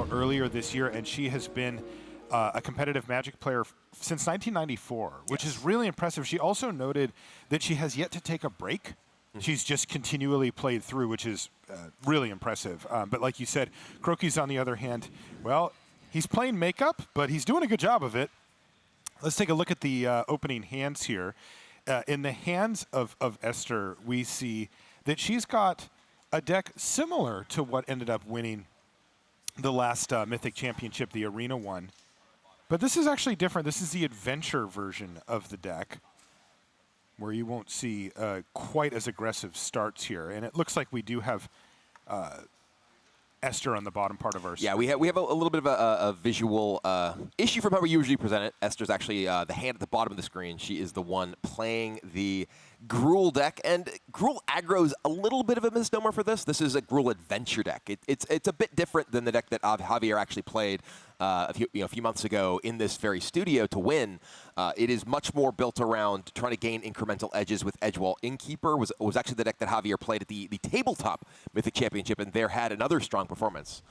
National earlier this year, and she has been a competitive Magic player since 1994, which is really impressive. She also noted that she has yet to take a break. She's just continually played through, which is really impressive. But like you said, Crokeyz, on the other hand, well, he's playing makeup, but he's doing a good job of it. Let's take a look at the opening hands here. In the hands of Esther, we see that she's got a deck similar to what ended up winning the last Mythic Championship, the Arena one. But this is actually different. This is the Adventure version of the deck, where you won't see quite as aggressive starts here. And it looks like we do have Esther on the bottom part of our screen. Yeah, we have a little bit of a visual issue from how we usually present it. Esther's actually the hand at the bottom of the screen. She is the one playing the Gruul deck, and Gruul aggro is a little bit of a misnomer for this. This is a Gruul Adventure deck. It's a bit different than the deck that Javier actually played a few months ago in this very studio to win. It is much more built around trying to gain incremental edges with Edgewall Innkeeper. Was actually the deck that Javier played at the tabletop Mythic Championship, and there had another strong performance.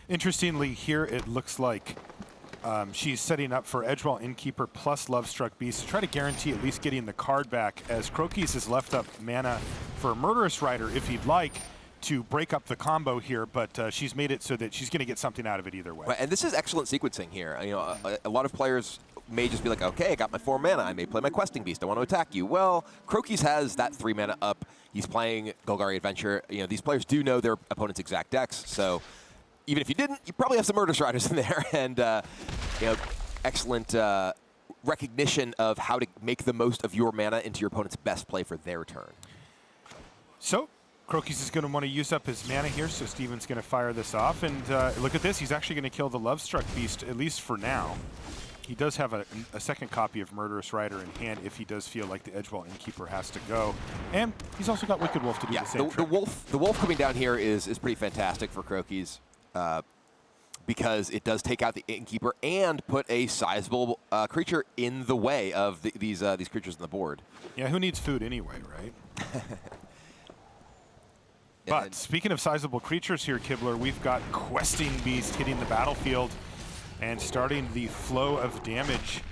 Interestingly, here it looks like she's setting up for Edgewall Innkeeper plus Lovestruck Beast to try to guarantee at least getting the card back, as Crokeyz has left up mana for Murderous Rider if he'd like to break up the combo here, but she's made it so that she's going to get something out of it either way. Right, and this is excellent sequencing here. A lot of players may just be like, okay, I got my 4 mana, I may play my Questing Beast, I want to attack you. Well, Crokeyz has that 3 mana up. He's playing Golgari Adventure. These players do know their opponent's exact decks, so even if you didn't, you probably have some Murderous Riders in there, and excellent recognition of how to make the most of your mana into your opponent's best play for their turn. So Crokeyz is going to want to use up his mana here, so Steven's going to fire this off, and look at this, he's actually going to kill the Lovestruck Beast, at least for now. He does have a second copy of Murderous Rider in hand if he does feel like the Edgewall Innkeeper has to go. And he's also got Wicked Wolf to do the same trick. The wolf coming down here is pretty fantastic for Crokeyz, because it does take out the Innkeeper and put a sizable creature in the way of these creatures on the board. Yeah, who needs food anyway, right? But speaking of sizable creatures here, Kibler, we've got Questing Beast hitting the battlefield and starting the flow of damage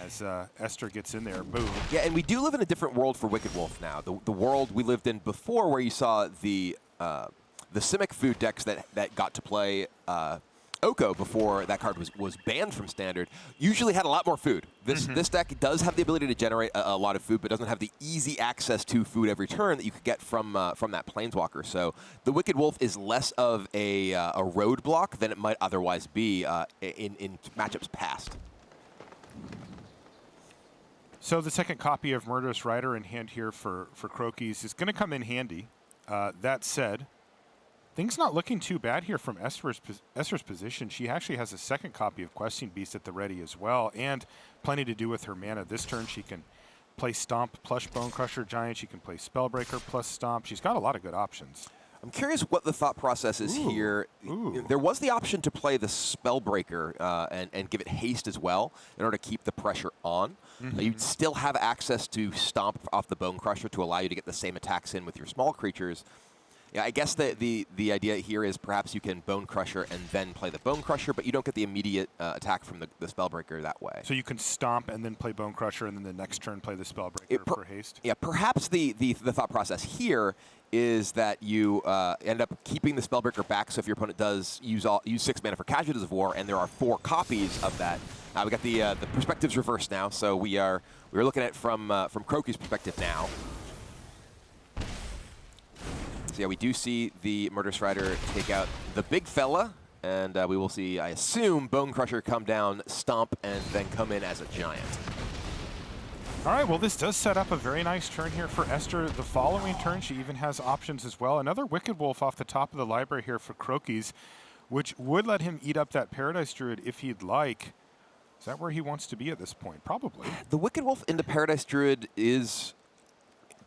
as Esther gets in there. Boom. Yeah, and we do live in a different world for Wicked Wolf now. The world we lived in before, where you saw the Simic food decks that got to play Oko before that card was banned from Standard, usually had a lot more food. This deck does have the ability to generate a lot of food, but doesn't have the easy access to food every turn that you could get from that Planeswalker. So the Wicked Wolf is less of a roadblock than it might otherwise be in matchups past. So the second copy of Murderous Rider in hand here for Crokeyz is going to come in handy. That said, things not looking too bad here from Esther's position. She actually has a second copy of Questing Beast at the ready as well, and plenty to do with her mana. This turn she can play Stomp plus Bone Crusher Giant. She can play Spellbreaker plus Stomp. She's got a lot of good options. I'm curious what the thought process is here. There was the option to play the Spellbreaker and give it haste as well in order to keep the pressure on. You'd still have access to Stomp off the Bone Crusher to allow you to get the same attacks in with your small creatures. Yeah, I guess the idea here is perhaps you can Bone Crusher and then play the Bone Crusher, but you don't get the immediate attack from the Spellbreaker that way. So you can Stomp and then play Bone Crusher, and then the next turn play the Spellbreaker for haste? Yeah, perhaps the thought process here is that you end up keeping the Spellbreaker back, so if your opponent does use 6 mana for Casualties of War, and there are 4 copies of that, we got the perspectives reversed now, so we're looking at it from Crokey's perspective now. So yeah, we do see the Murderous Rider take out the big fella, and we will see, I assume, Bone Crusher come down, Stomp, and then come in as a giant. All right, well, this does set up a very nice turn here for Esther. The following turn, she even has options as well. Another Wicked Wolf off the top of the library here for Crokeyz, which would let him eat up that Paradise Druid if he'd like. Is that where he wants to be at this point? Probably. The Wicked Wolf into Paradise Druid is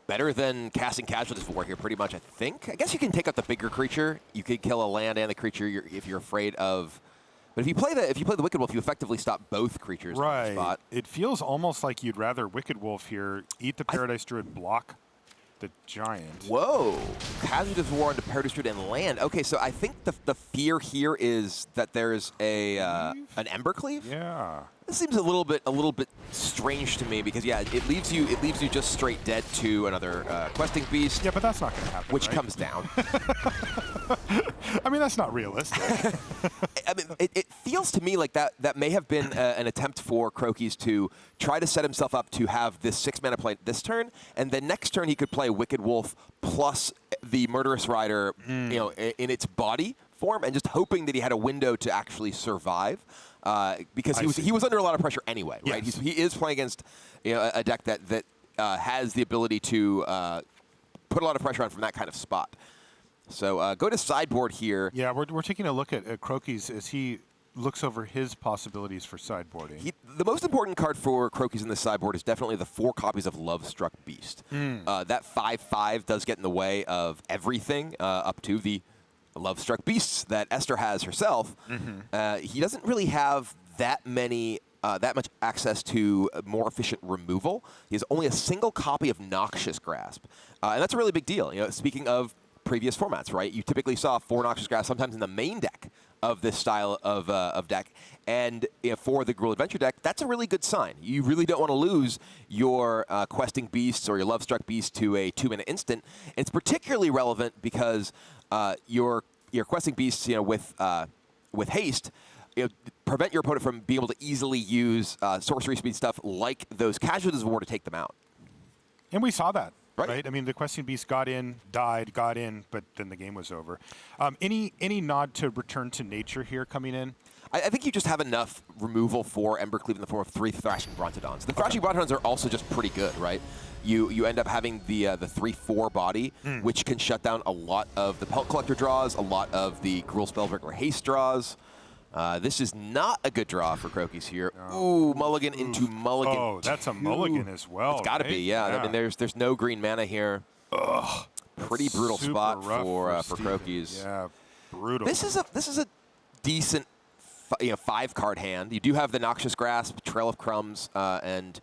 better than casting Casualties of War here, pretty much, I think. I guess you can take out the bigger creature. You could kill a land and the creature if you're afraid of. But if you play the Wicked Wolf, you effectively stop both creatures on the spot. It feels almost like you'd rather Wicked Wolf here eat the Paradise Druid block. the giant. Whoa. Casualties of War into Paradise and land. Okay, so I think the fear here is that there's an Embercleave? Yeah. This seems a little bit strange to me because it leaves you just straight dead to another questing beast. Yeah, but that's not going to happen. Which right? comes down. I mean, that's not realistic. I mean, it feels to me like that may have been an attempt for Crokeyz to try to set himself up to have this 6-mana play this turn, and then next turn he could play Wicked Wolf plus the Murderous Rider, in its body form, and just hoping that he had a window to actually survive. Because he was under a lot of pressure anyway, right? Yes. He is playing against a deck that has the ability to put a lot of pressure on from that kind of spot. So go to sideboard here. Yeah, we're taking a look at Crokeyz as he looks over his possibilities for sideboarding. The most important card for Crokeyz in this sideboard is definitely the 4 copies of Lovestruck Beast. That 5/5 does get in the way of everything up to the Lovestruck Beasts that Esther has herself. He doesn't really have that much access to more efficient removal. He has only a single copy of Noxious Grasp, and that's a really big deal. Speaking of previous formats, right? You typically saw 4 Noxious Grasp sometimes in the main deck of this style of deck, and for the Gruul Adventure deck, that's a really good sign. You really don't want to lose your Questing Beasts or your Lovestruck Beast to a 2-mana instant. And it's particularly relevant because your Questing Beasts, with haste, prevent your opponent from being able to easily use sorcery speed stuff like those Casualties of War to take them out. And we saw that. Right. I mean, the Questing Beast got in, died, got in, but then the game was over. Any nod to return to nature here coming in? I think you just have enough removal for Embercleave in the form of 3 Thrashing Brontodons. The Thrashing Brontodons are also just pretty good, right? You end up having the 3/4 body, which can shut down a lot of the Pelt Collector draws, a lot of the Gruul Spellbreaker haste draws. This is not a good draw for Crokeyz here. No. Ooh, mulligan into mulligan. Oh, that's a mulligan as well. It's got to be, yeah. I mean, there's no green mana here. Ugh, pretty brutal spot for Crokeyz. Yeah, brutal. This is a decent 5-card hand. You do have the Noxious Grasp, Trail of Crumbs, and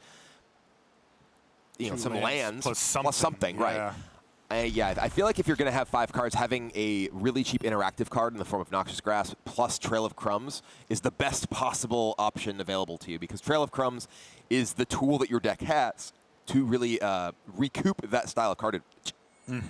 some lands plus something, right? I feel like if you're going to have 5 cards, having a really cheap interactive card in the form of Noxious Grasp plus Trail of Crumbs is the best possible option available to you, because Trail of Crumbs is the tool that your deck has to really recoup that style of card. It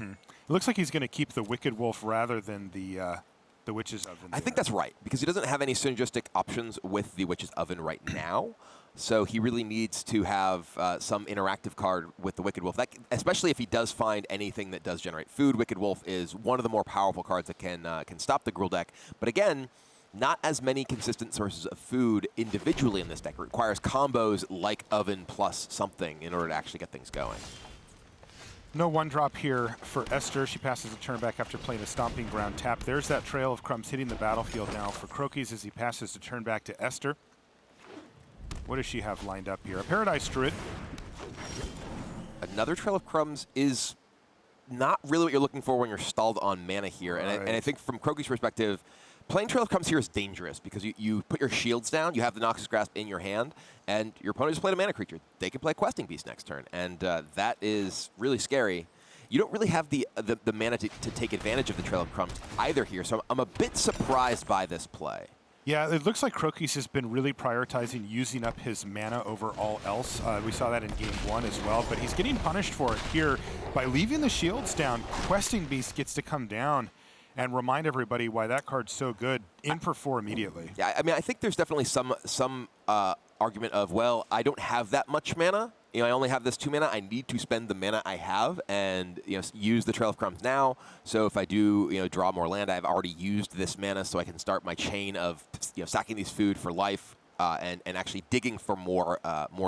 looks like he's going to keep the Wicked Wolf rather than the Witch's Oven. I think that's right, because he doesn't have any synergistic options with the Witch's Oven right now. So he really needs to have some interactive card with the Wicked Wolf, especially if he does find anything that does generate food. Wicked Wolf is one of the more powerful cards that can stop the Gruul deck. But again, not as many consistent sources of food individually in this deck. It requires combos like Oven plus something in order to actually get things going. No 1-drop here for Esther. She passes the turn back after playing a Stomping Ground tap. There's that Trail of Crumbs hitting the battlefield now for Crokeyz as he passes the turn back to Esther. What does she have lined up here? A Paradise Druid. Another Trail of Crumbs is not really what you're looking for when you're stalled on mana here. Right. And I think from Crokeyz' perspective, playing Trail of Crumbs here is dangerous because you put your shields down, you have the Noxious Grasp in your hand, and your opponent just played a mana creature. They can play Questing Beast next turn, and that is really scary. You don't really have the mana to take advantage of the Trail of Crumbs either here, so I'm a bit surprised by this play. Yeah, it looks like Crokeyz has been really prioritizing using up his mana over all else. We saw that in Game 1 as well, but he's getting punished for it here. By leaving the shields down, Questing Beast gets to come down and remind everybody why that card's so good. In for 4 immediately. Yeah, I mean, I think there's definitely some argument of, well, I don't have that much mana. I only have this 2 mana. I need to spend the mana I have and use the Trail of Crumbs now. So if I do draw more land, I've already used this mana, so I can start my chain of sacking these food for life and actually digging for more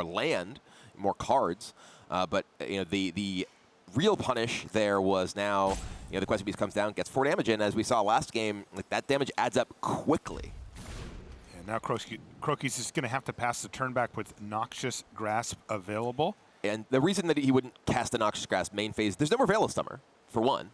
land, more cards. But the real punish there was now the Questing Beast comes down, gets 4 damage in. As we saw last game, that damage adds up quickly. Now Crokeyz is going to have to pass the turn back with Noxious Grasp available. And the reason that he wouldn't cast the Noxious Grasp main phase, there's no more Veil of Summer, for one.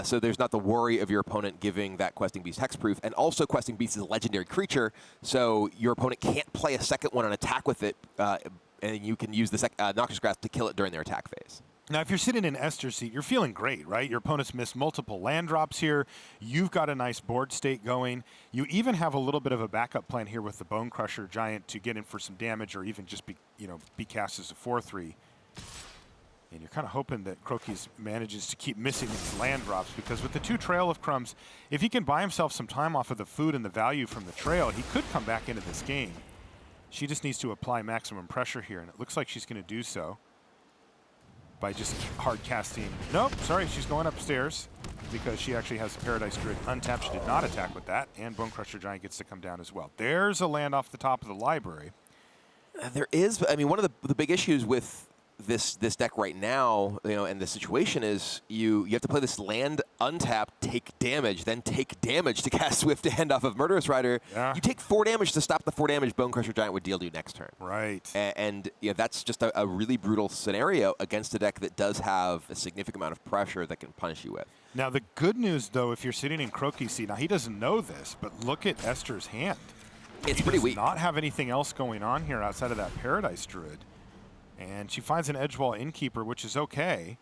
So there's not the worry of your opponent giving that Questing Beast hexproof. And also Questing Beast is a legendary creature, so your opponent can't play a second one and attack with it, and you can use the Noxious Grasp to kill it during their attack phase. Now, if you're sitting in Esther's seat, you're feeling great, right? Your opponent's missed multiple land drops here. You've got a nice board state going. You even have a little bit of a backup plan here with the Bone Crusher Giant to get in for some damage or even just be cast as a 4/3. And you're kind of hoping that Crokeyz manages to keep missing these land drops, because with the 2 Trail of Crumbs, if he can buy himself some time off of the food and the value from the trail, he could come back into this game. She just needs to apply maximum pressure here, and it looks like she's going to do so by just hard casting. Nope, sorry, she's going upstairs because she actually has the Paradise Druid untapped. She did not attack with that, and Bone Crusher Giant gets to come down as well. There's a land off the top of the library. There is, I mean, one of the big issues with this deck right now, and the situation is you have to play this land untapped, take damage, then take damage to cast Swift Hand off of Murderous Rider. Yeah. You take 4 damage to stop the 4 damage Bone Crusher Giant would deal to you next turn. Right. And that's just a really brutal scenario against a deck that does have a significant amount of pressure that can punish you with. Now, the good news, though, if you're sitting in Crokeyz seat, now he doesn't know this, but look at Esther's hand. It's pretty weak. He does not have anything else going on here outside of that Paradise Druid. And she finds an Edgewall Innkeeper, which is okay,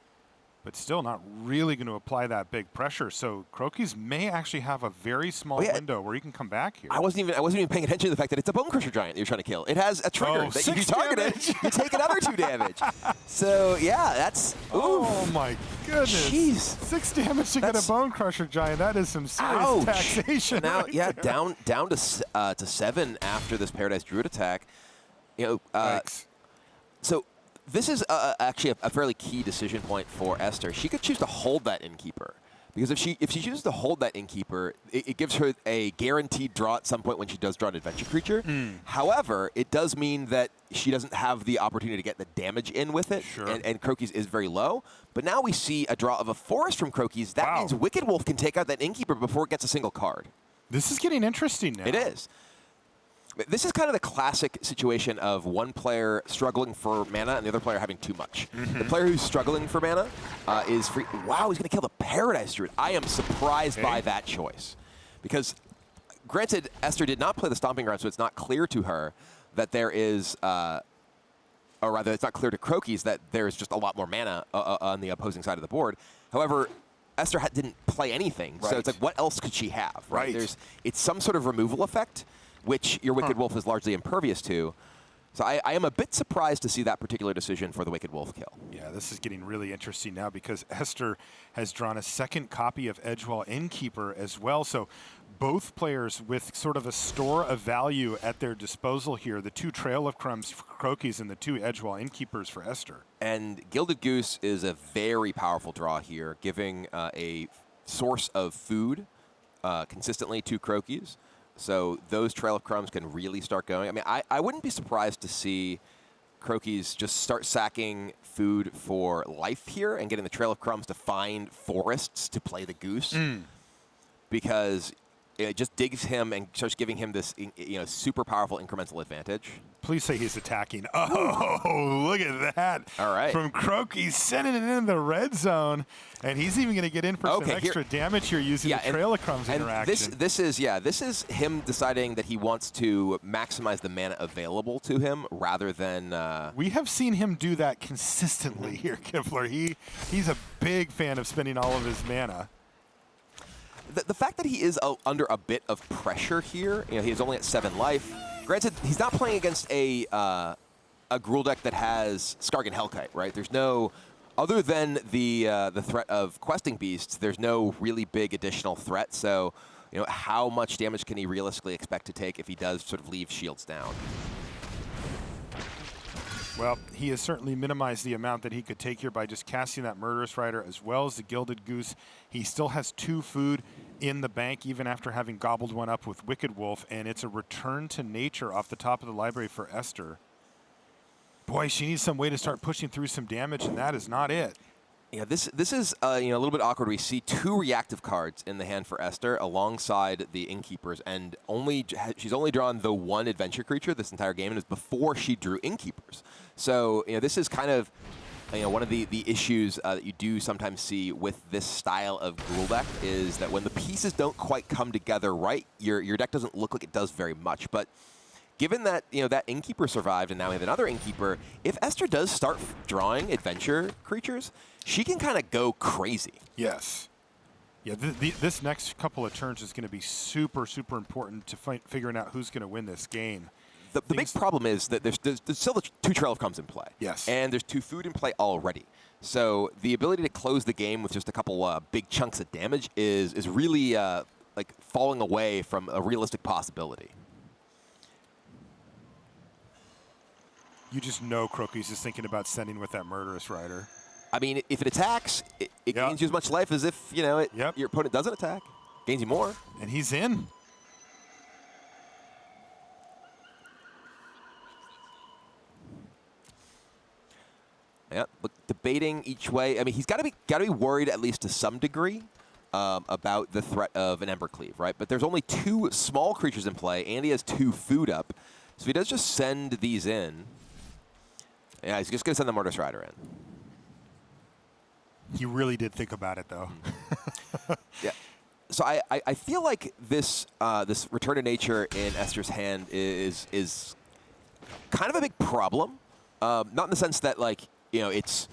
but still not really going to apply that big pressure. So Crokeyz may actually have a very small window where he can come back here. I wasn't even paying attention to the fact that it's a Bone Crusher Giant that you're trying to kill. It has a trigger that if you target it, you take another 2 damage. So yeah, that's oh my goodness! Jeez. 6 damage to get a Bone Crusher Giant. That is some serious taxation. Now, right yeah, there. down to 7 after this Paradise Druid attack. So this is actually a fairly key decision point for Esther. She could choose to hold that Innkeeper, because if she chooses to hold that Innkeeper, it gives her a guaranteed draw at some point when she does draw an adventure creature. However, it does mean that she doesn't have the opportunity to get the damage in with it, Sure. and Crokeyz is very low. But now we see a draw of a Forest from Crokeyz. That means Wicked Wolf can take out that Innkeeper before it gets a single card. This is getting interesting now. It is. This is kind of the classic situation of one player struggling for mana and the other player having too much. The player who's struggling for mana is free. Wow, he's going to kill the Paradise Druid. I am surprised by that choice. Because, granted, Esther did not play the Stomping Ground, so it's not clear to her that there is, or rather, it's not clear to Crokeyz that there's just a lot more mana on the opposing side of the board. However, Esther didn't play anything, so it's like, what else could she have? Right. It's some sort of removal effect, which your Wicked Wolf is largely impervious to. So I am a bit surprised to see that particular decision for the Wicked Wolf kill. Yeah, this is getting really interesting now because Esther has drawn a second copy of Edgewall Innkeeper as well. So both players with sort of a store of value at their disposal here. The 2 Trail of Crumbs for Crokeyz and the 2 Edgewall Innkeepers for Esther. And Gilded Goose is a very powerful draw here, giving a source of food consistently to Crokeyz. So those Trail of Crumbs can really start going. I mean, I wouldn't be surprised to see Crokeyz just start sacking food for life here and getting the Trail of Crumbs to find forests to play the Goose. Because it just digs him and starts giving him this super powerful incremental advantage. Please say he's attacking. Oh, look at that. All right. From Crokeyz, sending it in the red zone. And he's even going to get in for some extra damage here using the Trail of Crumbs interaction. This is him deciding that he wants to maximize the mana available to him rather than... We have seen him do that consistently here, Kipler. He's a big fan of spending all of his mana. The fact that he is under a bit of pressure here, he is only at 7 life. Granted, he's not playing against a Gruul deck that has Skargan Hellkite, right? There's no, other than the threat of Questing Beasts, there's no really big additional threat. So, how much damage can he realistically expect to take if he does sort of leave shields down? Well, he has certainly minimized the amount that he could take here by just casting that Murderous Rider as well as the Gilded Goose. He still has 2 food in the bank, even after having gobbled one up with Wicked Wolf, and it's a return to nature off the top of the library for Esther. Boy, she needs some way to start pushing through some damage, and that is not it. Yeah, this is a little bit awkward. We see 2 reactive cards in the hand for Esther alongside the Innkeepers, and she's only drawn the 1 adventure creature this entire game, and it's before she drew Innkeepers. So this is kind of one of the issues that you do sometimes see with this style of Gruul deck is that when the pieces don't quite come together right, your deck doesn't look like it does very much. But given that that Innkeeper survived and now we have another Innkeeper, if Esther does start drawing adventure creatures, she can kind of go crazy. Yes. Yeah, this next couple of turns is going to be super, super important to figuring out who's going to win this game. The big problem is that there's still the 2 Trail of Crumbs in play. Yes. And there's 2 food in play already. So the ability to close the game with just a couple big chunks of damage is really like falling away from a realistic possibility. You just know Crokeyz is thinking about sending with that Murderous Rider. I mean, if it attacks, it gains you as much life as if your opponent doesn't attack. Gains you more. And he's in. Yeah, look, debating each way. I mean, he's got to be worried at least to some degree about the threat of an Embercleave, right? But there's only 2 small creatures in play, and he has 2 food up, so he does just send these in. Yeah, he's just going to send the Murderous Rider in. He really did think about it, though. Yeah. So I feel like this this Return to Nature in Esther's hand is kind of a big problem. Not in the sense that it's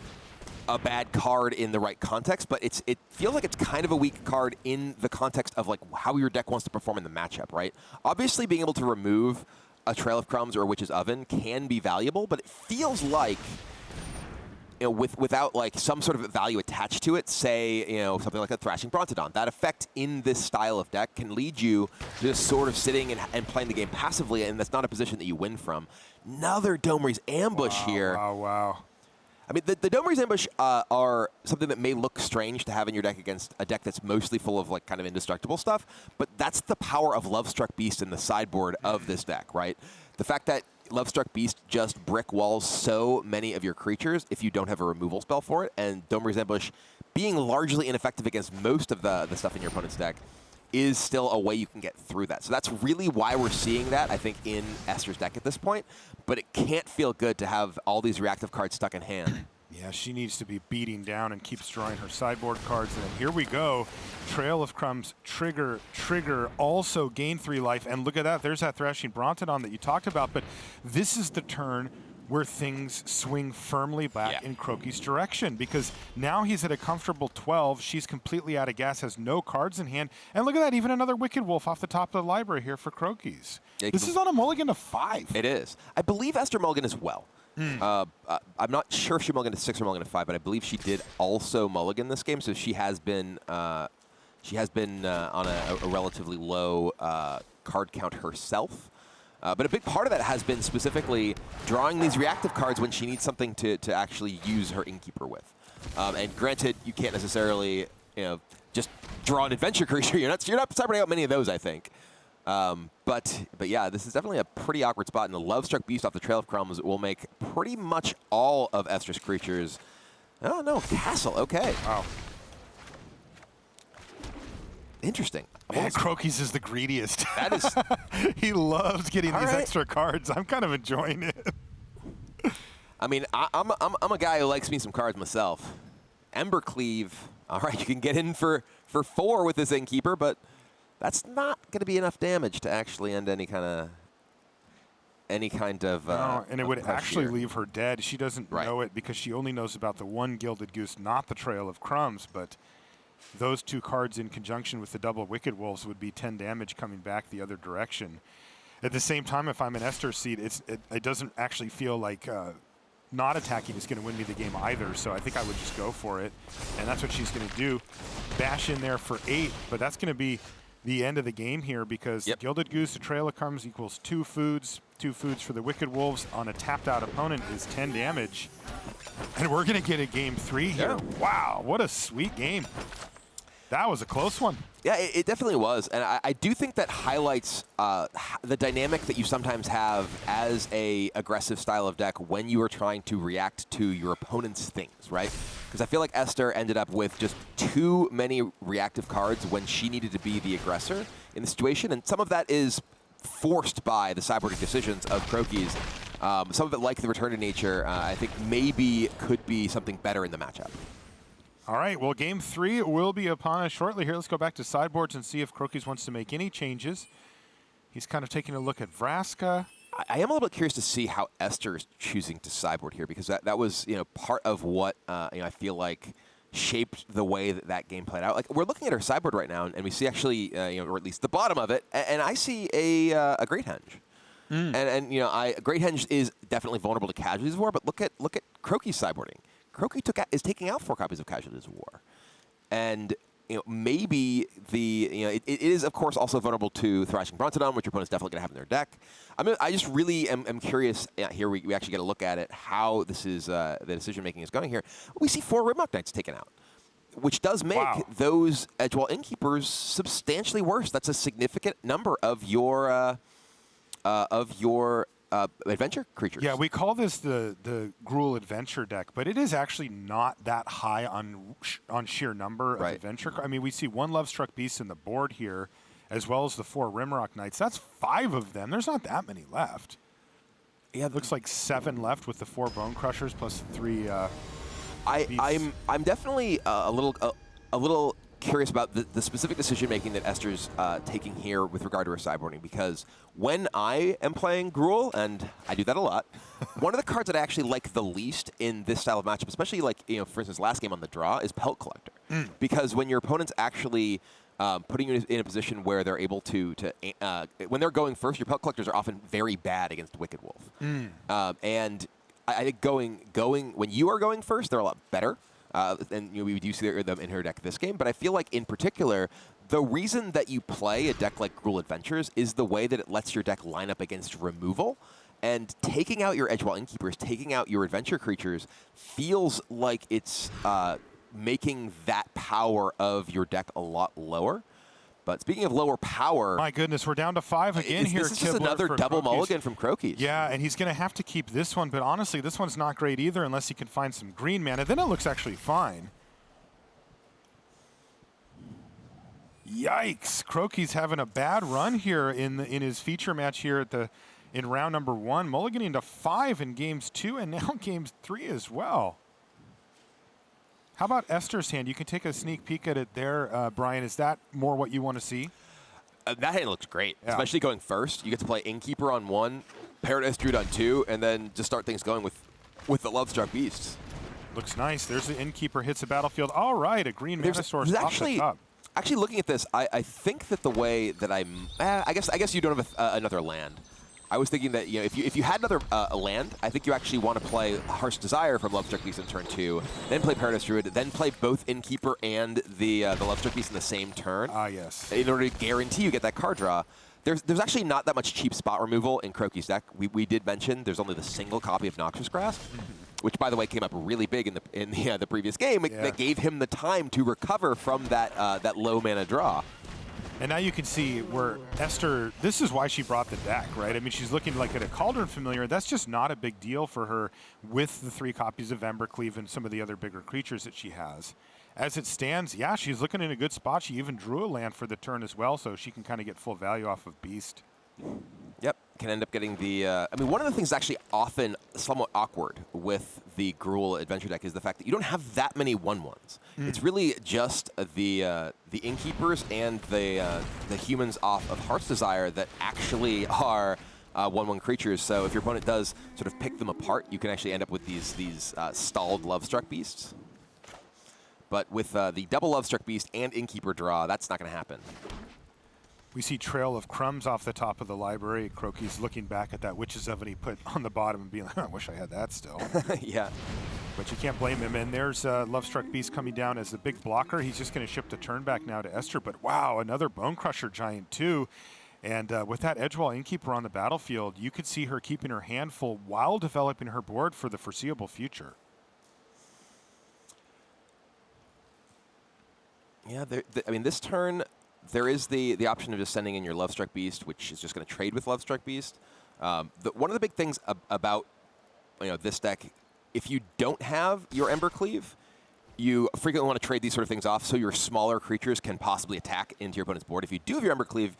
a bad card in the right context, but it feels like it's kind of a weak card in the context of how your deck wants to perform in the matchup, right? Obviously, being able to remove a Trail of Crumbs or a Witch's Oven can be valuable, but it feels like without some sort of value attached to it, say something like a Thrashing Brontodon, that effect in this style of deck can lead you to just sort of sitting and playing the game passively, and that's not a position that you win from. Another Domri's Ambush here. Wow. I mean, the Domri's Ambush are something that may look strange to have in your deck against a deck that's mostly full of kind of indestructible stuff, but that's the power of Lovestruck Beast in the sideboard of this deck, right? The fact that Lovestruck Beast just brick walls so many of your creatures if you don't have a removal spell for it, and Domri's Ambush being largely ineffective against most of the stuff in your opponent's deck is still a way you can get through that. So that's really why we're seeing that, I think, in Esther's deck at this point, but it can't feel good to have all these reactive cards stuck in hand. Yeah, she needs to be beating down and keeps drawing her sideboard cards. And then here we go. Trail of Crumbs, trigger, also gain 3 life. And look at that. There's that Thrashing Brontodon that you talked about. But this is the turn where things swing firmly back in Crokey's direction, because now he's at a comfortable 12. She's completely out of gas, has no cards in hand. And look at that, even another Wicked Wolf off the top of the library here for Crokeyz. This is on a mulligan to 5. It is. I believe Esther mulligan as well. I'm not sure if she mulliganed to 6 or mulliganed to 5, but I believe she did also mulligan this game, so she has been on a relatively low card count herself. But a big part of that has been specifically drawing these reactive cards when she needs something to actually use her Innkeeper with. And granted, you can't necessarily just draw an adventure creature. You're not separating out many of those, I think. But yeah, this is definitely a pretty awkward spot, and the Lovestruck Beast off the Trail of Crumbs will make pretty much all of Esther's creatures. Oh no, Castle. Okay. Wow. Interesting. Man, Crokeyz is the greediest. That is. He loves getting these extra cards. I'm kind of enjoying it. I mean, I'm a guy who likes me some cards myself. Embercleave. All right, you can get in for 4 with this Innkeeper, but that's not going to be enough damage to actually end any kind of. No, and it would actually here. leave her dead. She doesn't know it because she only knows about the 1 Gilded Goose, not the Trail of Crumbs. But those 2 cards in conjunction with the double Wicked Wolves would be 10 damage coming back the other direction. At the same time, if I'm in Esther's seat, it doesn't actually feel like not attacking is going to win me the game either. So I think I would just go for it, and that's what she's going to do. Bash in there for 8, but that's going to be the end of the game here, because Gilded Goose, the Trail of Crumbs equals 2 foods. 2 foods for the Wicked Wolves on a tapped out opponent is 10 damage. And we're going to get a game 3 here. Yeah. Wow, what a sweet game. That was a close one. Yeah, it definitely was. And I do think that highlights the dynamic that you sometimes have as a aggressive style of deck when you are trying to react to your opponent's things, right? Because I feel like Esther ended up with just too many reactive cards when she needed to be the aggressor in the situation. And some of that is forced by the sideboarding decisions of Crokeyz. Some of it, like the Return to Nature, I think maybe could be something better in the matchup. All right, well, game 3 will be upon us shortly here. Let's go back to sideboards and see if Crokeyz wants to make any changes. He's kind of taking a look at Vraska. I am a little bit curious to see how Esther is choosing to sideboard here, because that was part of what I feel like shaped the way that game played out. Like, we're looking at her sideboard right now, and we see actually or at least the bottom of it, and I see a Great Henge. And Great Henge is definitely vulnerable to Casualties of War, but look at Crokeyz sideboarding. Crokey is taking out 4 copies of Casualties of War, and maybe it is of course also vulnerable to Thrashing Brontodon, which your opponent's definitely going to have in their deck. I just really am curious. Here we actually get a look at it, how this is the decision making is going here. We see 4 Rimlock Knights taken out, which does make those Edgewall Innkeepers substantially worse. That's a significant number of your adventure creatures. Yeah, we call this the Gruul Adventure deck, but it is actually not that high on sheer number of adventure. I mean, we see 1 Lovestruck Beast in the board here, as well as the 4 Rimrock Knights. That's 5 of them. There's not that many left. Yeah, it looks like 7 left with the 4 Bone Crushers plus the 3. I'm definitely a little curious about the specific decision making that Esther's taking here with regard to her sideboarding, because when I am playing Gruul, and I do that a lot, one of the cards that I actually like the least in this style of matchup, especially like for instance last game on the draw, is Pelt Collector, because when your opponent's actually putting you in a position where they're able to when they're going first, your Pelt Collectors are often very bad against Wicked Wolf, and I think going when you are going first, they're a lot better. And we do see them in her deck this game, but I feel like in particular, the reason that you play a deck like Gruul Adventures is the way that it lets your deck line up against removal. And taking out your Edgewall Innkeepers, taking out your adventure creatures, feels like it's making that power of your deck a lot lower. But speaking of lower power... My goodness, we're down to 5 again here. This is just another double mulligan from Crokeyz. Yeah, and he's going to have to keep this one, but honestly, this one's not great either unless he can find some green mana. Then it looks actually fine. Yikes. Crokeyz having a bad run here in his feature match here in round number 1. Mulliganing to 5 in games 2 and now games 3 as well. How about Esther's hand? You can take a sneak peek at it there, Brian. Is that more what you want to see? That hand looks great, especially going first. You get to play Innkeeper on 1, Paradise Druid on 2, and then just start things going with the Lovestruck Beasts. Looks nice. There's the Innkeeper, hits the battlefield. All right, a green mana source off the top. Actually, looking at this, I think that the way that I guess you don't have another land. I was thinking that if you had another land, I think you actually want to play Harsh Desire from Lovestruck Beast in turn 2, then play Paradise Druid, then play both Innkeeper and the Lovestruck Beast in the same turn. Yes. In order to guarantee you get that card draw. There's actually not that much cheap spot removal in Crokeyz deck. We did mention there's only the single copy of Noxious Grasp, which by the way came up really big in the previous game. That gave him the time to recover from that low mana draw. And now you can see where Esther, this is why she brought the deck, right? I mean, she's looking like at a Cauldron Familiar. That's just not a big deal for her with the 3 copies of Embercleave and some of the other bigger creatures that she has. As it stands, yeah, she's looking in a good spot. She even drew a land for the turn as well, so she can kind of get full value off of Beast. Yep, can end up getting the... I mean, one of the things that's actually often somewhat awkward with the Gruul Adventure deck is the fact that you don't have that many 1/1s. It's really just the Innkeepers and the humans off of Heart's Desire that actually are 1/1 creatures. So if your opponent does sort of pick them apart, you can actually end up with these stalled Lovestruck Beasts. But with the double Lovestruck Beast and Innkeeper draw, that's not going to happen. We see Trail of Crumbs off the top of the library. Crokeyz looking back at that Witch's Oven he put on the bottom and being like, I wish I had that still. Yeah. But you can't blame him. And there's Lovestruck Beast coming down as the big blocker. He's just going to ship the turn back now to Esther. But wow, another Bone Crusher Giant too. And with that Edgewall Innkeeper on the battlefield, you could see her keeping her hand full while developing her board for the foreseeable future. Yeah, I mean, this turn... There is the option of just sending in your Lovestruck Beast, which is just going to trade with Lovestruck Beast. One of the big things about this deck, if you don't have your Embercleave, you frequently want to trade these sort of things off so your smaller creatures can possibly attack into your opponent's board. If you do have your Embercleave,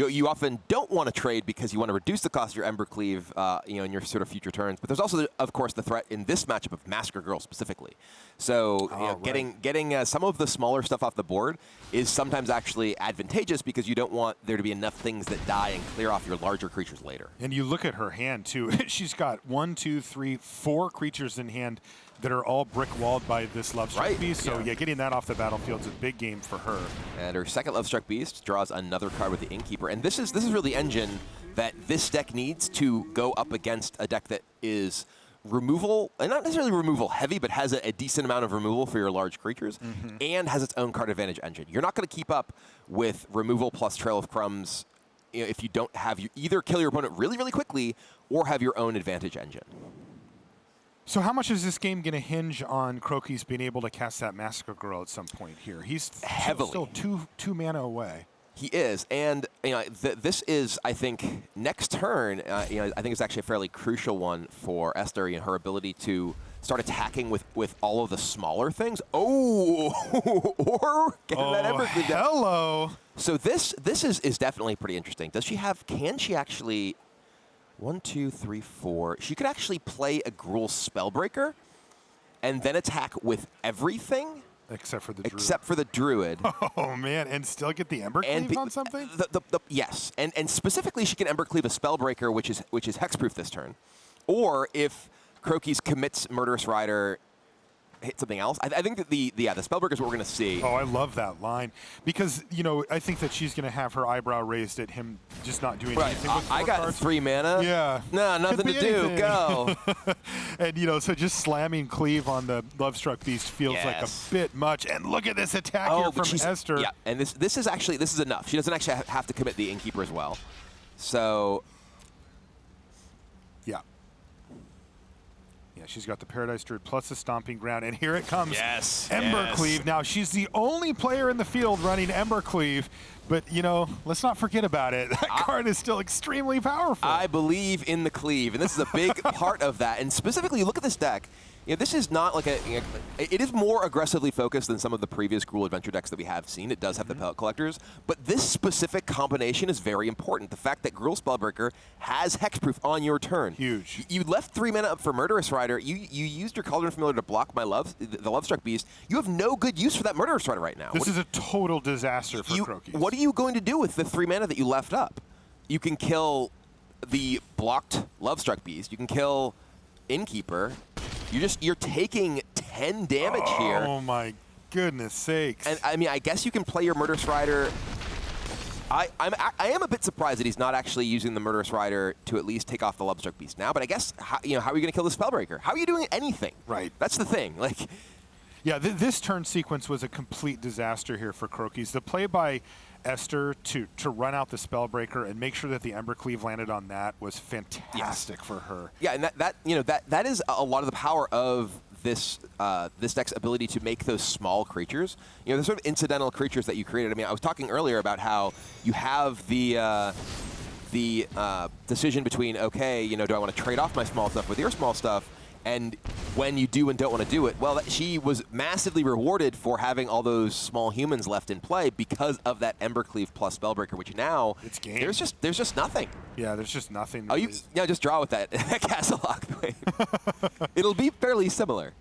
you often don't want to trade because you want to reduce the cost of your Embercleave, in your sort of future turns. But there's also, of course, the threat in this matchup of Massacre Girl specifically. So getting some of the smaller stuff off the board is sometimes actually advantageous because you don't want there to be enough things that die and clear off your larger creatures later. And you look at her hand, too. She's got 1, 2, 3, 4 creatures in hand that are all brick-walled by this Lovestruck Beast. So, yeah, getting that off the battlefield is a big game for her. And her second Lovestruck Beast draws another card with the Innkeeper. And this is really the engine that this deck needs to go up against a deck that is removal, and not necessarily removal heavy, but has a decent amount of removal for your large creatures, and has its own card advantage engine. You're not going to keep up with removal plus Trail of Crumbs if you don't have you either kill your opponent really, really quickly or have your own advantage engine. So how much is this game going to hinge on Crokeyz being able to cast that Massacre Girl at some point here? He's heavily still two mana away. He is, and this is, I think, next turn. I think it's actually a fairly crucial one for Esther. Her ability to start attacking with all of the smaller things. Oh, or getting that Evercleave down. Hello. So this is definitely pretty interesting. Does she have? Can she actually? 1, 2, 3, 4. She could actually play a Gruul Spellbreaker, and then attack with everything. Except for the Druid. Except for the Druid. Oh, man. And still get the Embercleave on something? Yes. And specifically, she can Embercleave a Spellbreaker, which is hexproof this turn. Or if Crokeyz commits Murderous Rider, hit something else. I think that the Spellbreaker is what we're going to see. Oh, I love that line. Because, I think that she's going to have her eyebrow raised at him just not doing anything with 4 I got cards. 3 mana. Yeah. No, nothing to do. Go. And, so just slamming Cleave on the Lovestruck Beast feels like a bit much. And look at this attack here from Esther. Yeah, and this is enough. She doesn't actually have to commit the Innkeeper as well. So... Yeah, she's got the Paradise Druid plus the Stomping Ground, and here it comes. Yes. Embercleave. Yes. Now, she's the only player in the field running Embercleave, but, let's not forget about it. That card is still extremely powerful. I believe in the cleave, and this is a big part of that. And specifically, look at this deck. This is not like it is more aggressively focused than some of the previous Gruul Adventure decks that we have seen. It does have the Pellet Collectors, but this specific combination is very important. The fact that Gruul Spellbreaker has hexproof on your turn. Huge. You left 3 mana up for Murderous Rider. You used your Cauldron Familiar to block the Lovestruck Beast. You have no good use for that Murderous Rider right now. This is a total disaster for Crokeyz. What are you going to do with the 3 mana that you left up? You can kill the blocked Lovestruck Beast. You can kill Innkeeper. You're taking 10 damage here. Oh my goodness sakes! And I guess you can play your Murderous Rider. I am a bit surprised that he's not actually using the Murderous Rider to at least take off the Lovestruck Beast now. But I guess how are you going to kill the Spellbreaker? How are you doing anything? Right. That's the thing. Yeah, this turn sequence was a complete disaster here for Crokeyz. The play by Esther to run out the Spellbreaker and make sure that the Embercleave landed on that was fantastic for her. Yeah, and that is a lot of the power of this deck's ability to make those small creatures. The sort of incidental creatures that you created. I was talking earlier about how you have the decision between, okay, do I want to trade off my small stuff with your small stuff? And when you do and don't want to do it, well, she was massively rewarded for having all those small humans left in play because of that Embercleave plus Spellbreaker, which now it's game. There's just nothing. Yeah, there's just nothing. Oh, just draw with that Castle Lock. It'll be fairly similar.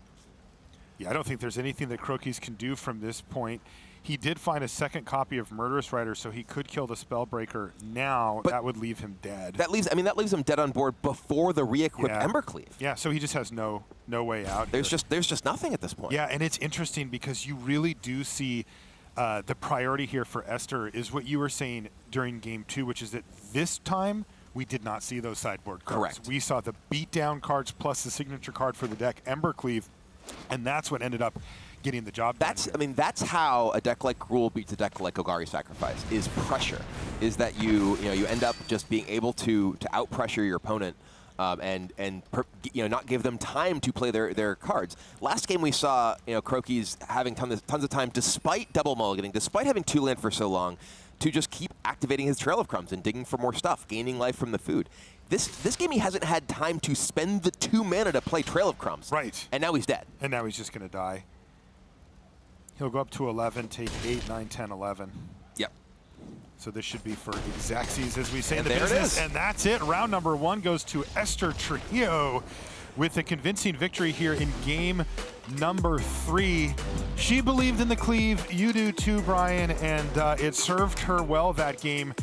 Yeah, I don't think there's anything that Crokeyz can do from this point. He did find a second copy of Murderous Rider, so he could kill the Spellbreaker now. But that would leave him dead. That leaves him dead on board before the re-equipped Embercleave. Yeah, so he just has no way out. There's just nothing at this point. Yeah, and it's interesting because you really do see the priority here for Esther is what you were saying during Game 2, which is that this time we did not see those sideboard cards. Correct. We saw the beatdown cards plus the signature card for the deck, Embercleave, and that's what ended up getting the job done. That's how a deck like Gruul beats a deck like Golgari Sacrifice, is pressure. Is that you end up just being able to out-pressure your opponent and not give them time to play their cards. Last game we saw Crokeyz having tons of time, despite double mulliganing, despite having 2 land for so long, to just keep activating his Trail of Crumbs and digging for more stuff, gaining life from the food. This game he hasn't had time to spend the 2 mana to play Trail of Crumbs. Right. And now he's dead. And now he's just going to die. He'll go up to 11, take 8, 9, 10, 11. Yep. So this should be for Exactsies, as we say in And the there it business. is. And that's it. Round number 1 goes to Esther Trujillo with a convincing victory here in game number 3. She believed in the cleave. You do too, Brian, and it served her well that game.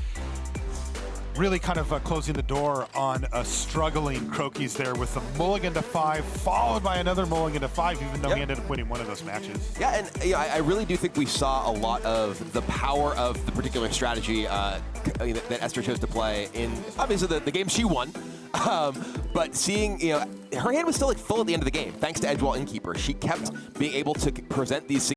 Really kind of closing the door on a struggling Crokeyz there with a mulligan to 5, followed by another mulligan to 5, even though he ended up winning one of those matches. Yeah, and I really do think we saw a lot of the power of the particular strategy that Esther chose to play in, obviously, the game she won. But seeing, her hand was still full at the end of the game, thanks to Edgewall Innkeeper. She kept being able to present these